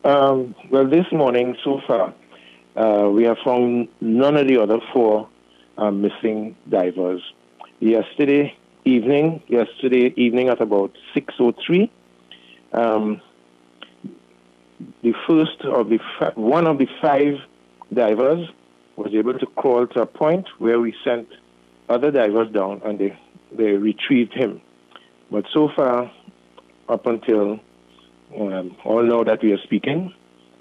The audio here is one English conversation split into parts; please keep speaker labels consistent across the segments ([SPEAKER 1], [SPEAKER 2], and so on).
[SPEAKER 1] Well, this morning so far, we have found none of the other four missing divers. Yesterday evening at about 6:03, um, the first of the one of the five divers was able to crawl to a point where we sent other divers down, and they retrieved him. But so far, up until all now that we are speaking,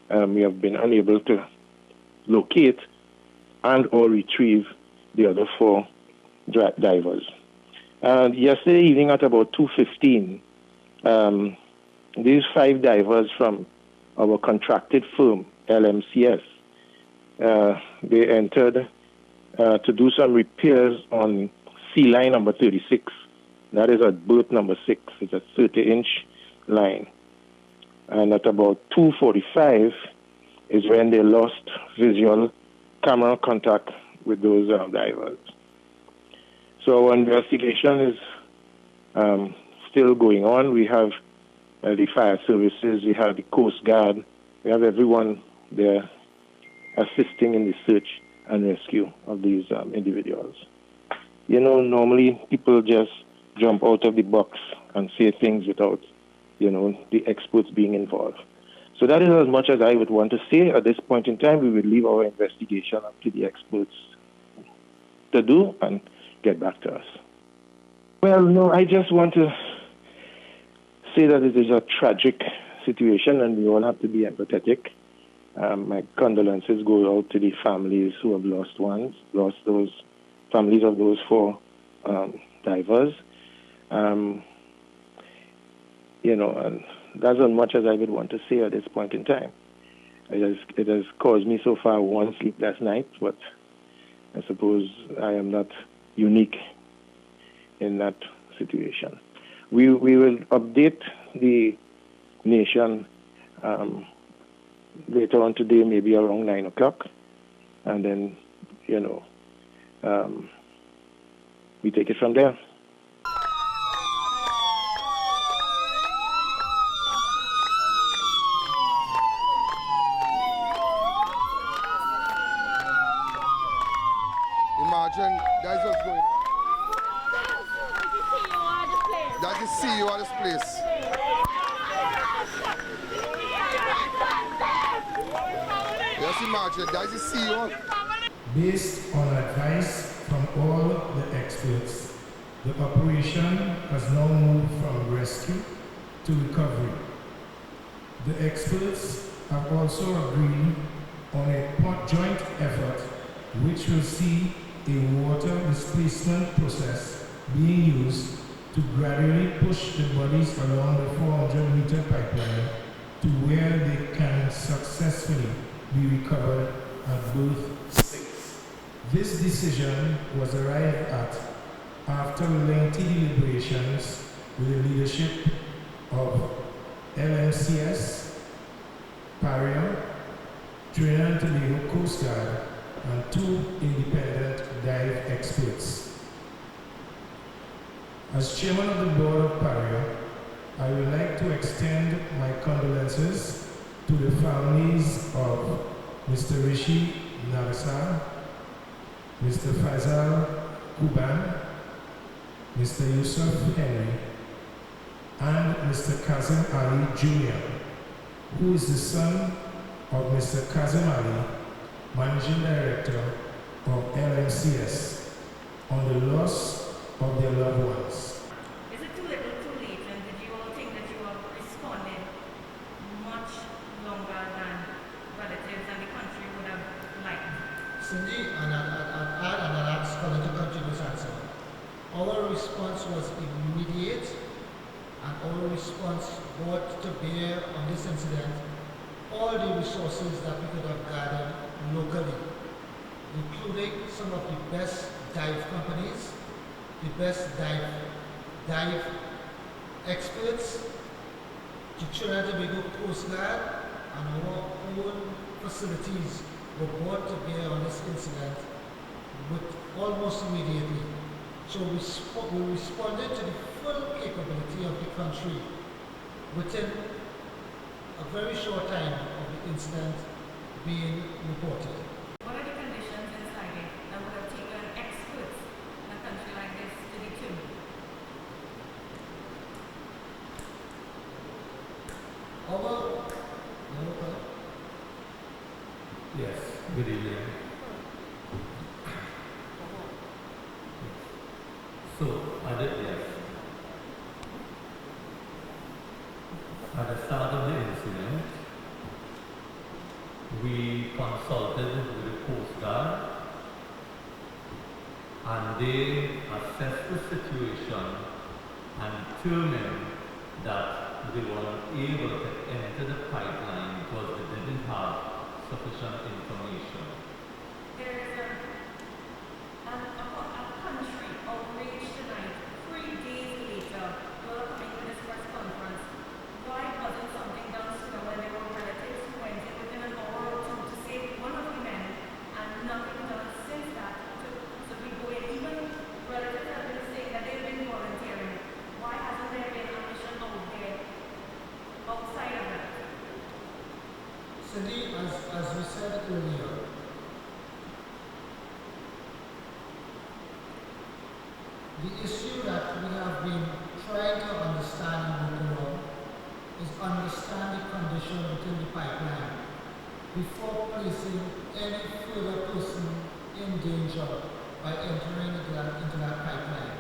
[SPEAKER 1] we have been unable to locate and or retrieve the other four divers. Yesterday evening at about 2:15, these five divers from our contracted firm, LMCS, they entered to do some repairs on sea line number 36. That is at berth number 6. It's a 30-inch line. And at about 2:45 is when they lost visual camera contact with those divers. So our investigation is still going on. We have the fire services, we have the Coast Guard, we have everyone there assisting in the search and rescue of these individuals. You know, normally people just jump out of the box and say things without, the experts being involved. So that is as much as I would want to say. At this point in time, we will leave our investigation up to the experts to do and get back to us. Well, no, I just want to say that it is a tragic situation and we all have to be empathetic. My condolences go out to the families who have lost those families of those four divers. And that's as much as I would want to say at this point in time. It has caused me so far one sleepless night, but I suppose I am not unique in that situation. We will update the nation later on today, maybe around 9 o'clock, and then, we take it from there.
[SPEAKER 2] Imagine, that's what's going on. That's the CEO of this place. Just imagine, that's the CEO.
[SPEAKER 3] Based on advice from all the experts, the operation has now moved from rescue to recovery. The experts have also agreed on a joint effort which will see a water displacement process being used to gradually push the bodies along the 400-meter pipeline to where they can successfully be recovered at berth 6. This decision was arrived at after lengthy deliberations with the leadership of LMCS, PARIA, Trinidad and Tobago Coast Guard, and 2 independent dive experts. As chairman of the board of PARIA, I would like to extend my condolences to the families of Mr. Rishi Nagasar, Mr. Faisal Kuban, Mr. Yusuf Henry, and Mr. Kazim Ali Jr., who is the son of Mr. Kazim Ali, Managing Director of LMCS, on the loss of their loved ones.
[SPEAKER 4] Is it too little, too late, and did you all think that you all responded much longer than relatives and the country would have liked?
[SPEAKER 5] Cindy, and I'll ask Colin to continue this answer. Our response was immediate, and our response brought to bear on this incident all the resources that we could have gathered locally, including some of the best dive companies, the best dive experts, the Trinidad and Tobago Coast Guard, and our own facilities were brought to bear on this incident with almost immediately. So we responded to the full capability of the country within a very short time of the incident being reported.
[SPEAKER 4] What are the conditions inside it that would have taken experts in a country like this to determine?
[SPEAKER 6] Yes, good evening. So, at the start of the incident, we consulted with the Coast Guard and they assessed the situation and determined that they were not able to enter the pipeline because they didn't have sufficient information.
[SPEAKER 4] There is a country outraged tonight, 3 days later, you're coming to this press conference. Why wasn't something done sooner when there were relatives who went in within an hour or two to save one of the men and nothing done since that to be going? Even relatives have been saying that they've been volunteering. Why hasn't there been a mission out there outside of that?
[SPEAKER 5] Cindy, as we said earlier, the issue that we have been trying to understand and work on is understand the condition within the pipeline before placing any further person in danger by entering into that pipeline.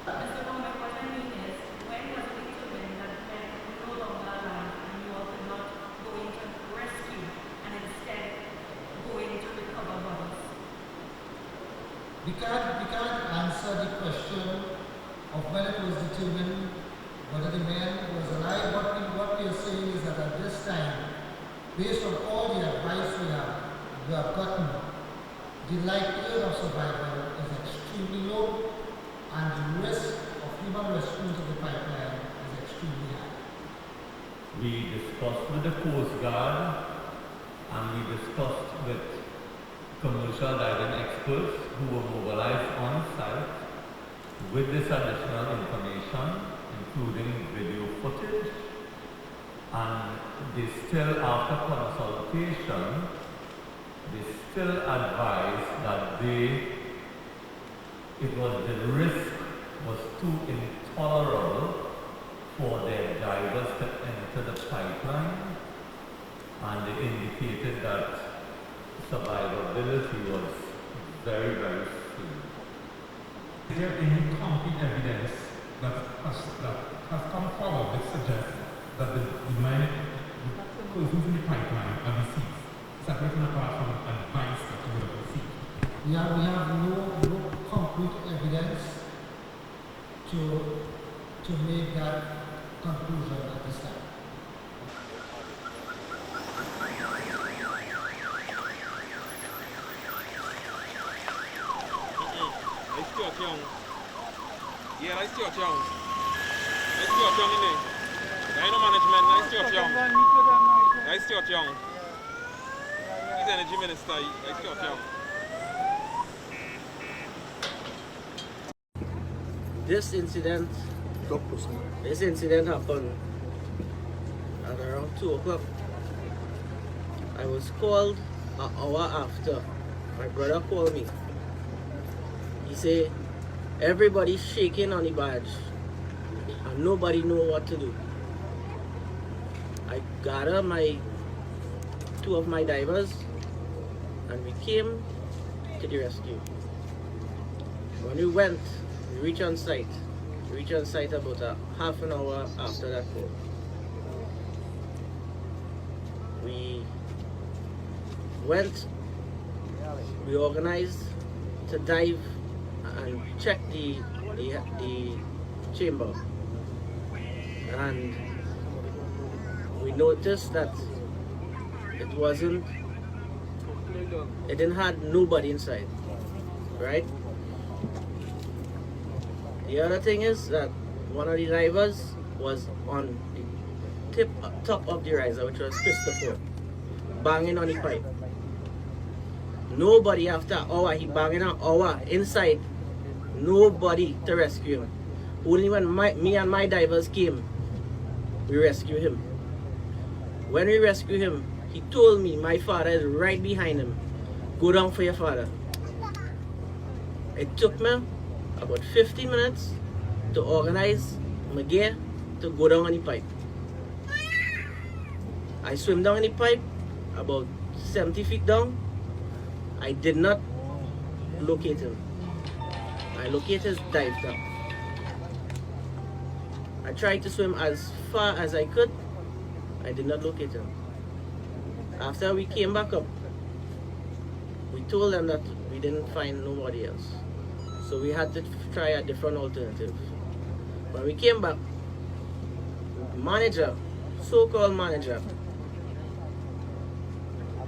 [SPEAKER 4] Mr. Bowman, what I mean is, when was it determined that men were no longer alive and you all could not go in to rescue and instead go in to recover bodies?
[SPEAKER 5] We can't answer the question of when it was determined whether the man was alive. What we are saying is that at this time, based on all the advice we have gotten, the likelihood of survival is extremely low and the risk of human rescue into the pipeline is extremely high.
[SPEAKER 6] We discussed with the Coast Guard and we discussed with commercial diving experts who were mobilized on site with this additional information, including video footage, and they still, after consultation, they still advise that the risk was too intolerable for their divers to enter the pipeline, and they indicated that survivability was very, very slim.
[SPEAKER 7] Is there any concrete evidence that has come forward that suggests that the persons in the pipeline are deceased, separate and apart from advice that you would have received?
[SPEAKER 5] We have no concrete evidence to make that conclusion at this time.
[SPEAKER 8] Yeah, that's Stuart Young. That's Stuart Young, innit? There ain't no management, that's Stuart Young. That's Stuart Young. He's energy minister, that's Stuart Young.
[SPEAKER 9] This incident happened at around 2 o'clock. I was called an hour after. My brother called me. He said, everybody's shaking on the badge and nobody know what to do. I gathered two of my divers and we came to the rescue. When we reached on site. We reached on site about a half an hour after that call. We organized to dive and check the chamber, and we noticed that it didn't have nobody inside, right? The other thing is that one of the divers was on the top of the riser, which was Christopher, banging on the pipe. Nobody after an hour, he banging an hour inside. Nobody to rescue him. Only when me and my divers came, we rescued him. When we rescued him, he told me my father is right behind him. Go down for your father. It took me about 15 minutes to organize my gear to go down on the pipe. I swim down in the pipe about 70 feet down. I did not locate him. I located his dive down. I tried to swim as far as I could. I did not locate him. After we came back up, we told them that we didn't find nobody else. So we had to try a different alternative. When we came back, manager, so-called manager,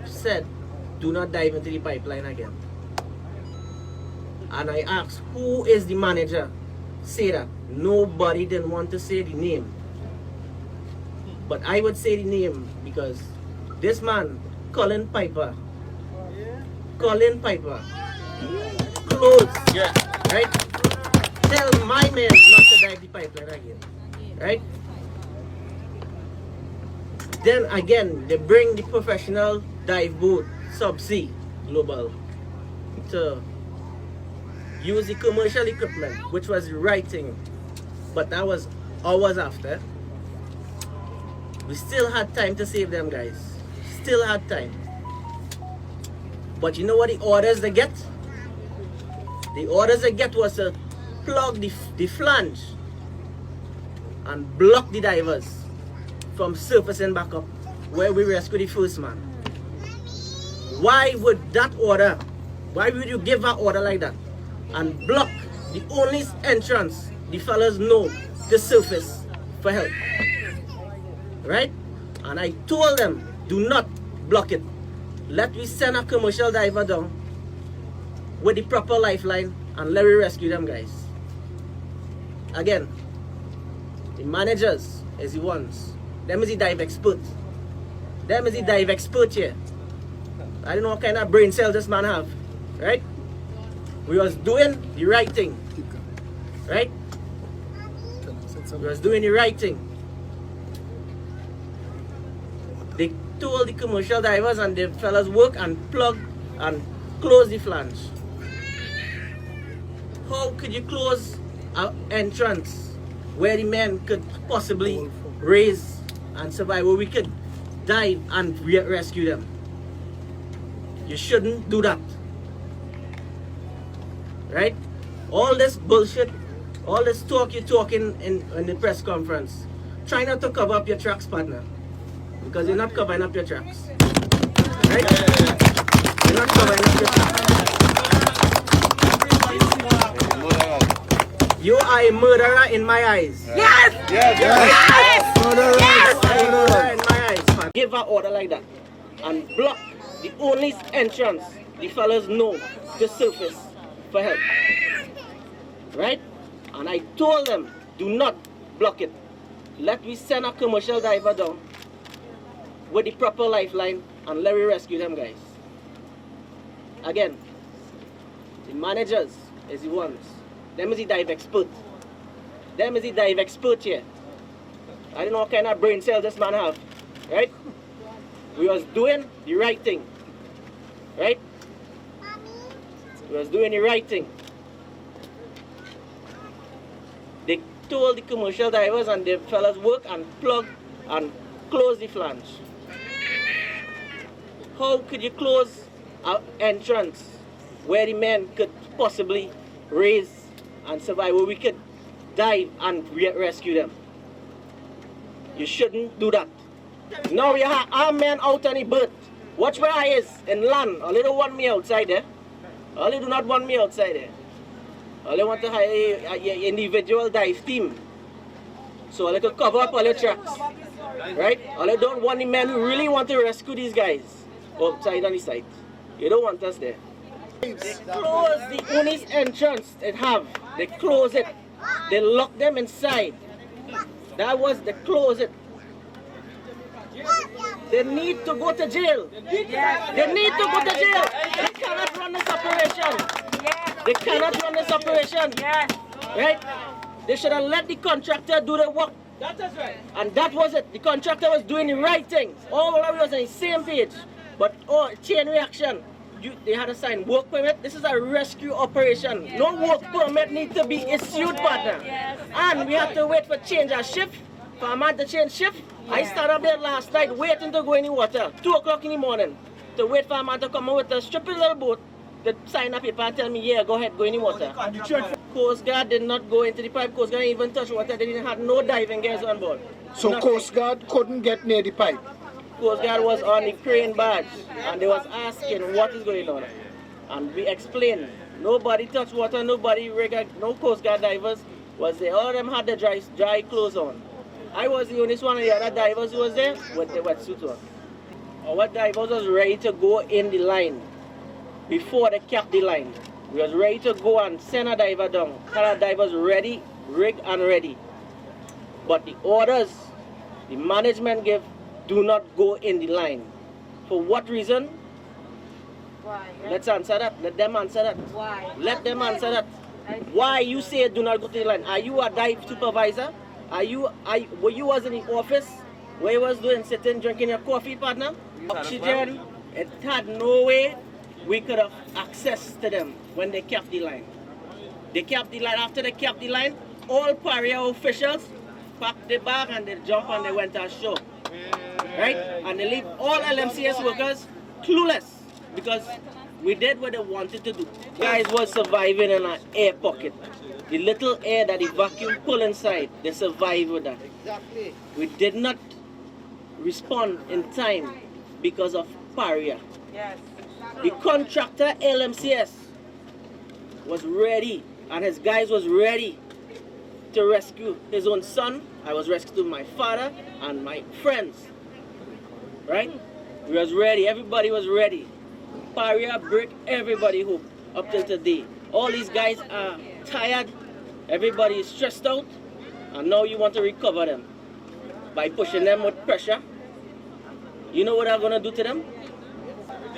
[SPEAKER 9] said, do not dive into the pipeline again. And I asked, who is the manager? Say that. Nobody didn't want to say the name. But I would say the name because this man, Colin Piper, close,
[SPEAKER 8] Yeah.
[SPEAKER 9] right? Tell my men not to dive the pipeline again, right? Then again, they bring the professional dive boat, Subsea Global, to use the commercial equipment, which was the right thing, but that was hours after. We still had time to save them, guys. Still had time. But you know what the orders they get? The orders they get was to plug the flange and block the divers from surfacing back up where we rescued the first man. Why would that order, why would you give an order like that and block the only entrance the fellas know to surface for help? Right? And I told them, do not block it. Let me send a commercial diver down with the proper lifeline and let me rescue them, guys. Again, the managers is the ones. Them is the dive expert. Them is the dive expert here. I don't know what kind of brain cells this man have. Right? We was doing the right thing. Right? We was doing the right thing. They told the commercial divers and the fellas work and plug and close the flange. How could you close an entrance where the men could possibly raise and survive, where we could dive and rescue them? You shouldn't do that. Right? All this bullshit, all this talk you're talking in the press conference, try not to cover up your tracks, partner. Because you're not covering up your tracks. Right? You're not covering up your tracks. You are a murderer in my eyes.
[SPEAKER 4] Yes!
[SPEAKER 9] Yes!
[SPEAKER 4] Yes!
[SPEAKER 9] Murderer
[SPEAKER 4] Yes!
[SPEAKER 9] in my eyes. Man. Give an order like that and block the only entrance the fellas know to surface for help. Right? And I told them, do not block it. Let me send a commercial diver down with the proper lifeline and let me rescue them, guys. Again, the managers is the ones. Them is the dive expert. Them is the dive expert here. I don't know what kind of brain cells this man have. Right? We was doing the right thing. Right? We was doing the right thing. They told the commercial divers and the fellas work and plug and close the flange. How could you close an entrance where the men could possibly raise and survive, where we could dive and rescue them? You shouldn't do that. Now you have our men out on the berth. Watch where I is in land. All they don't want me outside there. All they do not want me outside there. All they want to hire an individual dive team. So they could cover up all your tracks. Right? All they don't want the men who really want to rescue these guys outside on the site. You don't want us there. They close the only entrance they have. They close it. They lock them inside. That was the close it. They need to go to jail. They need to go to jail. They cannot run this operation. They cannot run this operation. Right? They should have let the contractor do the work That is right. And that was it. The contractor was doing the right thing. All of us was on the same page. But chain reaction. They had to sign work permit. This is a rescue operation. Yes. No work permit needs to be issued, partner. Yes. And we had to wait for change of shift. For a man to change shift. Yeah. I started up there last night waiting to go in the water. 2 o'clock in the morning. To wait for a man to come out with a stupid little boat. To sign a paper and tell me, yeah, go ahead, go in the water. Coast Guard did not go into the pipe. Coast Guard didn't even touch water. They didn't have no diving gears on board.
[SPEAKER 10] So nothing. Coast Guard couldn't get near the pipe?
[SPEAKER 9] Coast Guard was on the crane barge and they was asking what is going on. And we explained, nobody touched water, nobody rigged, no Coast Guard divers was there. All of them had the dry clothes on. I was the only one of the other divers who was there with the wetsuit on. Our divers was ready to go in the line before they capped the line. We was ready to go and send a diver down. Our divers ready, rigged and ready. But the orders the management gave, do not go in the line. For what reason?
[SPEAKER 4] Why?
[SPEAKER 9] Let's answer that. Let them answer that.
[SPEAKER 4] Why?
[SPEAKER 9] Let them answer that. Why you say do not go to the line? Are you a dive supervisor? Were you was in the office where you was doing sitting drinking your coffee, partner? Oxygen. It had no way we could have access to them when they capped the line. They capped the line. After they capped the line, all PARIA officials packed the bag and they jumped and they went ashore. Right? And they leave all LMCS workers clueless because we did what they wanted to do. Guys was surviving in an air pocket. The little air that the vacuum pull inside, they survived with that. Exactly. We did not respond in time because of PARIA.
[SPEAKER 4] Yes.
[SPEAKER 9] The contractor LMCS was ready and his guys was ready to rescue his own son. I was rescuing my father and my friends. Right? We was ready. Everybody was ready. PARIA break everybody hope up till today. All these guys are tired. Everybody is stressed out. And now you want to recover them by pushing them with pressure. You know what I'm going to do to them?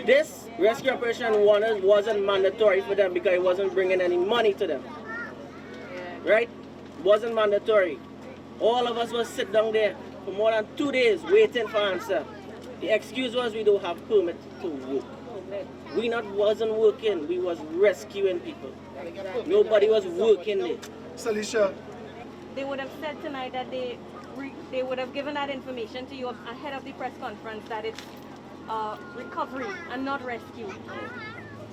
[SPEAKER 9] This rescue operation wasn't mandatory for them because it wasn't bringing any money to them. Right? Wasn't mandatory. All of us was sit down there for more than 2 days waiting for answer. The excuse was we don't have permit to work. We wasn't working, we was rescuing people. Nobody was working there.
[SPEAKER 10] Salisha.
[SPEAKER 4] They would have said tonight that they would have given that information to you ahead of the press conference that it's recovery and not rescue.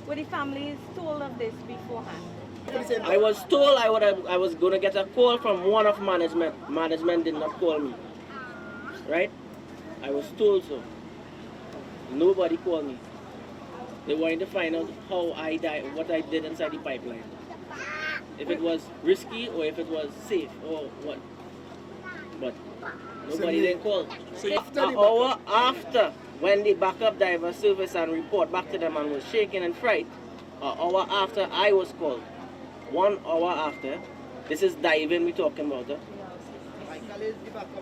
[SPEAKER 4] Were the families told of this beforehand?
[SPEAKER 9] I was told I was going to get a call from one of management. Management did not call me. Right? I was told so. Nobody called me. They wanted to find out how I died, what I did inside the pipeline. If it was risky or if it was safe or what. But nobody didn't call. So an hour after, when the backup diver service and report back to them and was shaking and fright, an hour after I was called. 1 hour after. This is diving we're talking about.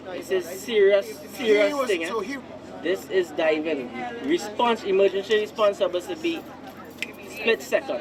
[SPEAKER 9] This is serious thing. This is diving. Emergency response supposed to be split second.